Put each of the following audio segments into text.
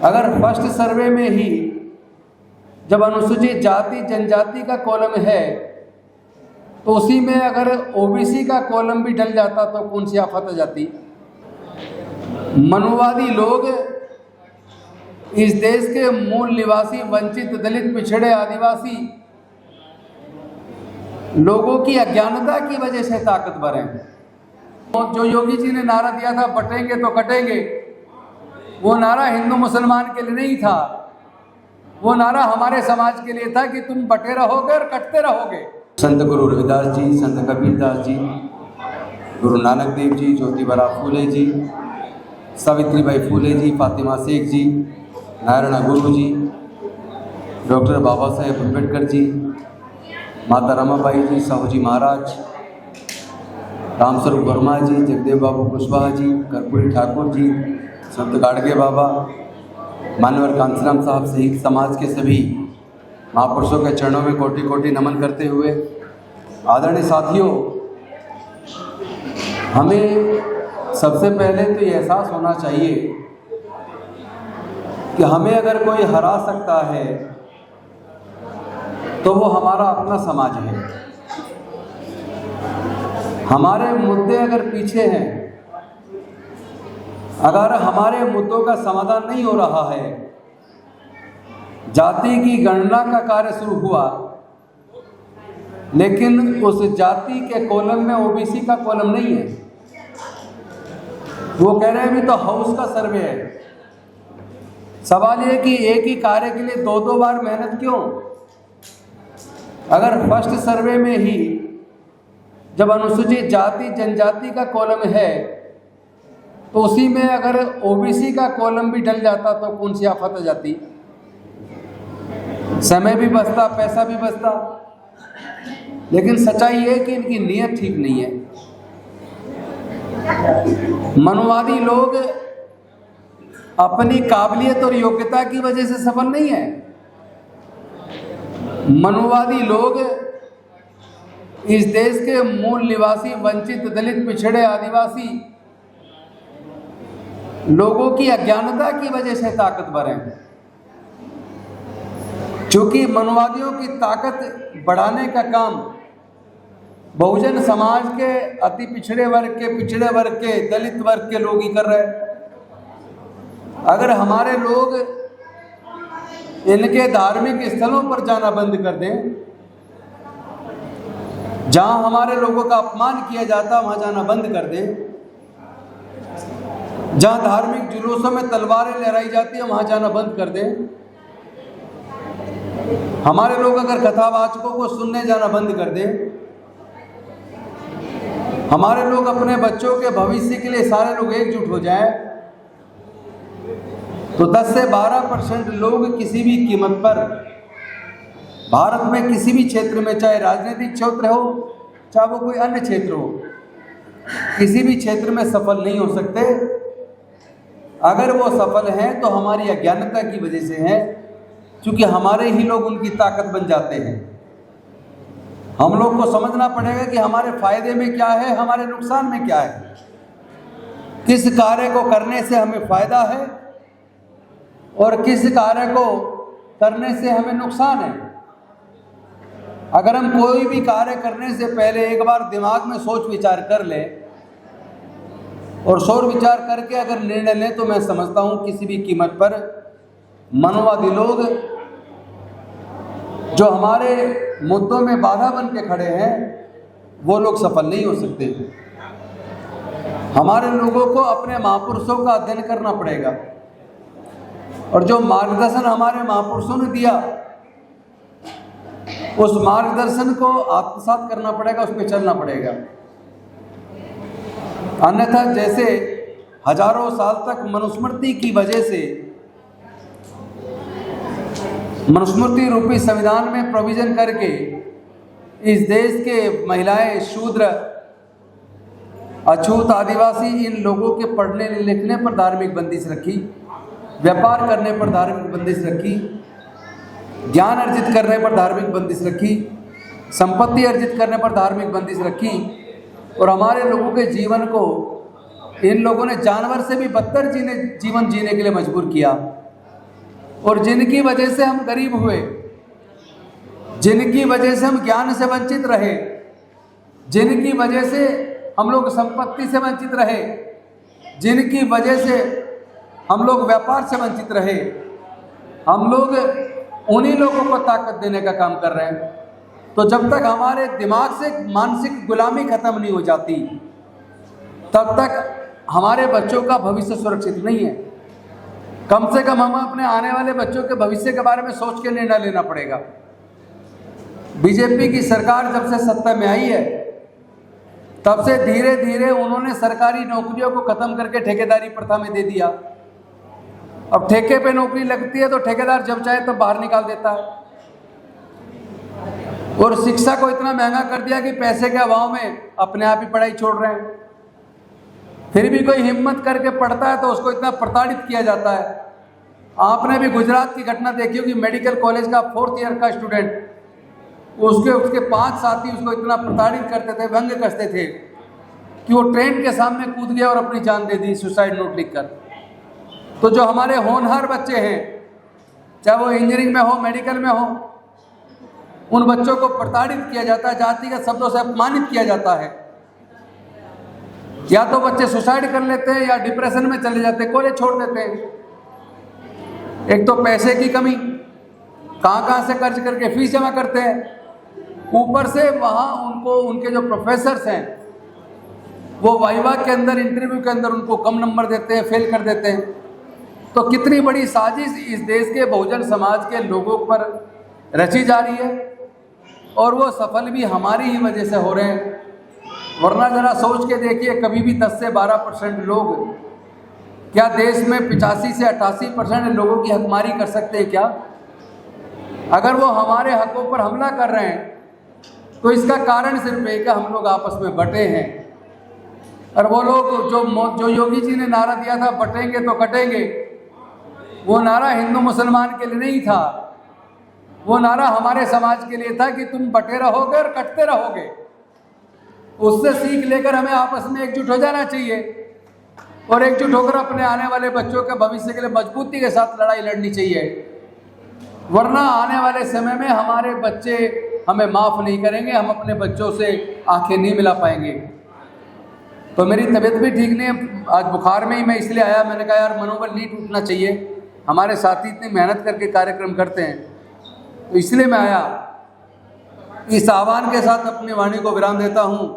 अगर फर्स्ट सर्वे में ही जब अनुसूचित जाति जनजाति का कॉलम है तो उसी में अगर ओबीसी का कॉलम भी डल जाता तो कौन सी आफत आ जाती। मनुवादी लोग इस देश के मूल निवासी वंचित दलित पिछड़े आदिवासी लोगों की अज्ञानता की वजह से ताकतवर हैं। जो योगी जी ने नारा दिया था बटेंगे तो कटेंगे, वो नारा हिंदू मुसलमान के लिए नहीं था, वो नारा हमारे समाज के लिए था कि तुम बटे रहोगे और कटते रहोगे। संत गुरु रविदास जी, संत कबीरदास जी, गुरु नानक देव जी, ज्योतिबा फूले जी, सावित्रीबाई फूले जी, फातिमा शेख जी, नारायण गुरु जी, डॉक्टर बाबा साहेब अम्बेडकर जी, माता रमाबाई जी, साहू जी महाराज, रामस्वरूप वर्मा जी, जगदेव बाबू कुशवाहा जी, कर्पूरी ठाकुर जी, संत गाड़गे बाबा, मान्यवर कांसीराम साहब सहित समाज के सभी महापुरुषों के चरणों में कोटि कोटि नमन करते हुए, आदरणीय साथियों, हमें सबसे पहले तो ये एहसास होना चाहिए कि हमें अगर कोई हरा सकता है तो वो हमारा अपना समाज है। हमारे मुद्दे अगर पीछे हैं, अगर हमारे मुद्दों का समाधान नहीं हो रहा है, जाति की गणना का कार्य शुरू हुआ लेकिन उस जाति के कॉलम में ओबीसी का कॉलम नहीं है, वो कह रहे हैं अभी तो हाउस का सर्वे है। सवाल ये कि एक ही कार्य के लिए दो दो बार मेहनत क्यों? अगर फर्स्ट सर्वे में ही जब अनुसूचित जाति जनजाति का कॉलम है तो उसी में अगर ओबीसी का कॉलम भी डल जाता तो कौन सी आफत आ जाती। समय भी बचता, पैसा भी बचता, लेकिन सच्चाई ये है कि इनकी नीयत ठीक नहीं है। मनुवादी लोग अपनी काबिलियत और योग्यता की वजह से सफल नहीं है। मनुवादी लोग इस देश के मूल निवासी वंचित दलित पिछड़े आदिवासी लोगों की अज्ञानता की वजह से ताकतवर हैं। चूंकि मनुवादियों की ताकत बढ़ाने का काम बहुजन समाज के अति पिछड़े वर्ग के दलित वर्ग के लोग ही कर रहे हैं। अगर हमारे लोग इनके धार्मिक स्थलों पर जाना बंद कर दें, जहां हमारे लोगों का अपमान किया जाता वहां जाना बंद कर दें, जहां धार्मिक जुलूसों में तलवारें लहराई जाती है वहां जाना बंद कर दें, हमारे लोग अगर कथावाचकों को सुनने जाना बंद कर दें, हमारे लोग अपने बच्चों के भविष्य के लिए सारे लोग एकजुट हो जाएं, तो 10 से 12% लोग किसी भी कीमत पर भारत में किसी भी क्षेत्र में, चाहे राजनीतिक क्षेत्र हो चाहे वो कोई अन्य क्षेत्र हो, किसी भी क्षेत्र में सफल नहीं हो सकते। अगर वो सफल हैं तो हमारी अज्ञानता की वजह से है, क्योंकि हमारे ही लोग उनकी ताकत बन जाते हैं। हम लोग को समझना पड़ेगा कि हमारे फायदे में क्या है, हमारे नुकसान में क्या है, किस कार्य को करने से हमें फायदा है और किस कार्य को करने से हमें नुकसान है। अगर हम कोई भी कार्य करने से पहले एक बार दिमाग में सोच विचार कर लें और सोच विचार करके अगर निर्णय लें तो मैं समझता हूं किसी भी कीमत पर मनुवादी लोग जो हमारे मुद्दों में बाधा बन के खड़े हैं वो लोग सफल नहीं हो सकते। हमारे लोगों को अपने महापुरुषों का अध्ययन करना पड़ेगा और जो मार्गदर्शन हमारे महापुरुषों ने दिया उस मार्गदर्शन को आत्मसात करना पड़ेगा, उस पर चलना पड़ेगा। अन्यथा जैसे हजारों साल तक मनुस्मृति की वजह से, मनुस्मृति रूपी संविधान में प्रोविजन करके इस देश के महिलाएं, शूद्र, अछूत, आदिवासी, इन लोगों के पढ़ने लिखने पर धार्मिक बंदिश रखी, व्यापार करने पर धार्मिक बंदिश रखी, ज्ञान अर्जित करने पर धार्मिक बंदिश रखी, संपत्ति अर्जित करने पर धार्मिक बंदिश रखी, और हमारे लोगों के जीवन को इन लोगों ने जानवर से भी बदतर जीवन जीने के लिए मजबूर किया। और जिनकी वजह से हम गरीब हुए, जिनकी वजह से हम ज्ञान से वंचित रहे, जिनकी वजह से हम लोग संपत्ति से वंचित रहे, जिनकी वजह से हम लोग व्यापार से वंचित रहे, हम लोग उन्हीं लोगों को ताकत देने का काम कर रहे हैं। तो जब तक हमारे दिमाग से मानसिक गुलामी खत्म नहीं हो जाती, तब तक हमारे बच्चों का भविष्य सुरक्षित नहीं है। कम से कम हमें अपने आने वाले बच्चों के भविष्य के बारे में सोच के निर्णय लेना पड़ेगा। बीजेपी की सरकार जब से सत्ता में आई है, तब से धीरे धीरे उन्होंने सरकारी नौकरियों को खत्म करके ठेकेदारी प्रथा में दे दिया। अब ठेके पे नौकरी लगती है तो ठेकेदार जब चाहे तब बाहर निकाल देता है। और शिक्षा को इतना महंगा कर दिया कि पैसे के अभाव में अपने आप ही पढ़ाई छोड़ रहे हैं। फिर भी कोई हिम्मत करके पढ़ता है तो उसको इतना प्रताड़ित किया जाता है। आपने भी गुजरात की घटना देखी होगी, मेडिकल कॉलेज का 4th ईयर का स्टूडेंट, उसके 5 साथी उसको इतना प्रताड़ित करते थे, व्यंग कसते थे कि वो ट्रेन के सामने कूद गया और अपनी जान दे दी सुसाइड नोट लिखकर। तो जो हमारे होनहार बच्चे हैं, चाहे वो इंजीनियरिंग में हो, मेडिकल में हो, उन बच्चों को प्रताड़ित किया जाता है, जातिगत शब्दों से अपमानित किया जाता है। या तो बच्चे सुसाइड कर लेते हैं या डिप्रेशन में चले जाते हैं, कॉलेज छोड़ देते हैं। एक तो पैसे की कमी, कहाँ से कर्ज करके फीस जमा करते हैं, ऊपर से वहाँ उनको उनके जो प्रोफेसर्स हैं वो वाइवा के अंदर, इंटरव्यू के अंदर उनको कम नंबर देते हैं, फेल कर देते हैं। तो कितनी बड़ी साजिश इस देश के बहुजन समाज के लोगों पर रची जा रही है, और वो सफल भी हमारी ही वजह से हो रहे हैं। वरना जरा सोच के देखिए, कभी भी 10 से 12% लोग क्या देश में 85 से 88% लोगों की हकमारी कर सकते हैं क्या? अगर वो हमारे हकों पर हमला कर रहे हैं तो इसका कारण सिर्फ एक है, हम लोग आपस में बटे हैं। और वो लोग जो योगी जी ने नारा दिया था, बटेंगे तो कटेंगे, वो नारा हिंदू मुसलमान के लिए नहीं था, वो नारा हमारे समाज के लिए था कि तुम बटे रहोगे और कटते रहोगे। उससे सीख लेकर हमें आपस में एकजुट हो जाना चाहिए और एकजुट होकर अपने आने वाले बच्चों के भविष्य के लिए मजबूती के साथ लड़ाई लड़नी चाहिए। वरना आने वाले समय में हमारे बच्चे हमें माफ़ नहीं करेंगे, हम अपने बच्चों से आंखें नहीं मिला पाएंगे। तो मेरी तबीयत भी ठीक नहीं है, आज बुखार में ही मैं इसलिए आया। मैंने कहा यार मनोबल नहीं टूटना चाहिए, हमारे साथी इतनी मेहनत करके कार्यक्रम करते हैं, तो इसलिए मैं आया। इस आह्वान के साथ अपनी वाणी को विराम देता हूँ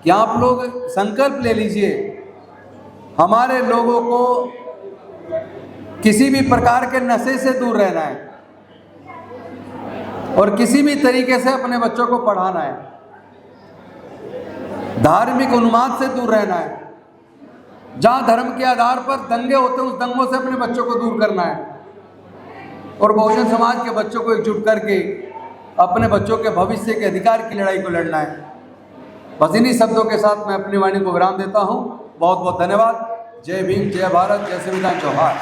कि आप लोग संकल्प ले लीजिए, हमारे लोगों को किसी भी प्रकार के नशे से दूर रहना है और किसी भी तरीके से अपने बच्चों को पढ़ाना है, धार्मिक उन्माद से दूर रहना है। जहाँ धर्म के आधार पर दंगे होते हैं, उस दंगों से अपने बच्चों को दूर करना है और बहुजन समाज के बच्चों को एकजुट करके अपने बच्चों के भविष्य के अधिकार की लड़ाई को लड़ना है। बस इन्हीं शब्दों के साथ मैं अपनी वाणी को विराम देता हूँ। बहुत बहुत धन्यवाद। जय भीम, जय भारत, जय संविधान, जौहार।